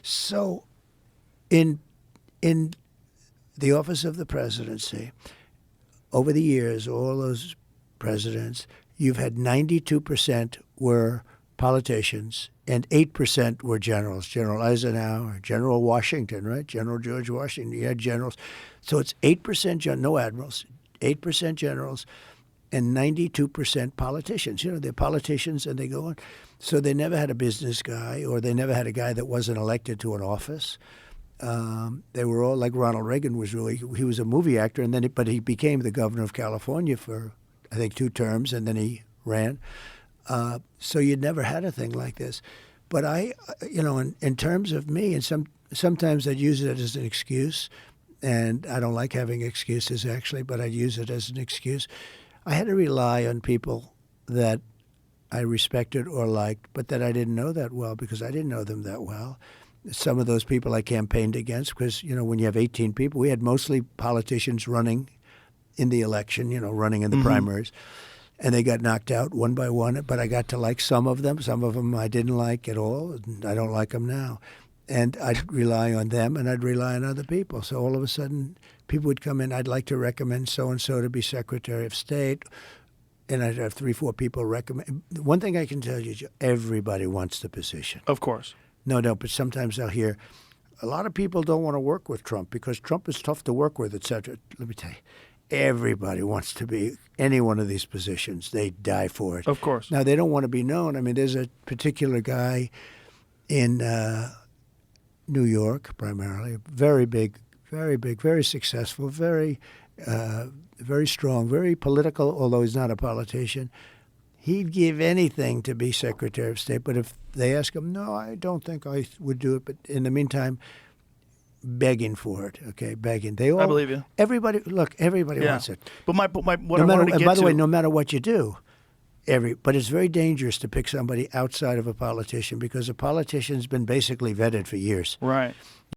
So in the office of the presidency, over the years, all those presidents, you've had 92% were politicians and 8% were generals. General Eisenhower, General Washington, right? General George Washington. You had generals. So it's 8% no admirals, 8% generals, and 92% politicians. You know, they're politicians and they go on. So they never had a business guy, or they never had a guy that wasn't elected to an office. They were all like Ronald Reagan he was a movie actor, and but he became the governor of California for, I think, 2 terms, and then he ran. So you'd never had a thing like this. But in terms of me, and sometimes I'd use it as an excuse, and I don't like having excuses actually, but I'd use it as an excuse. I had to rely on people that I respected or liked, but that I didn't know that well because I didn't know them that well. Some of those people I campaigned against because, when you have 18 people, we had mostly politicians running in the election, running in the primaries. And they got knocked out one by one, but I got to like some of them. Some of them I didn't like at all. And I don't like them now. And I'd rely on them, and I'd rely on other people. So all of a sudden, people would come in, I'd like to recommend so-and-so to be Secretary of State. And I'd have 3, 4 people recommend. One thing I can tell you, Joe, everybody wants the position. Of course. No, but sometimes I'll hear, a lot of people don't want to work with Trump because Trump is tough to work with, et cetera. Let me tell you, everybody wants to be any one of these positions. They die for it. Of course. Now, they don't want to be known. I mean, there's a particular guy in New York, primarily, very big, very successful, very strong, very political, although he's not a politician. He'd give anything to be Secretary of State, but if they ask him, no, I don't think I would do it. But in the meantime, begging for it, okay, begging. I believe you. Everybody wants it. But what I wanted to get to. By the way, no matter what you do, but it's very dangerous to pick somebody outside of a politician because a politician's been basically vetted for years. Right.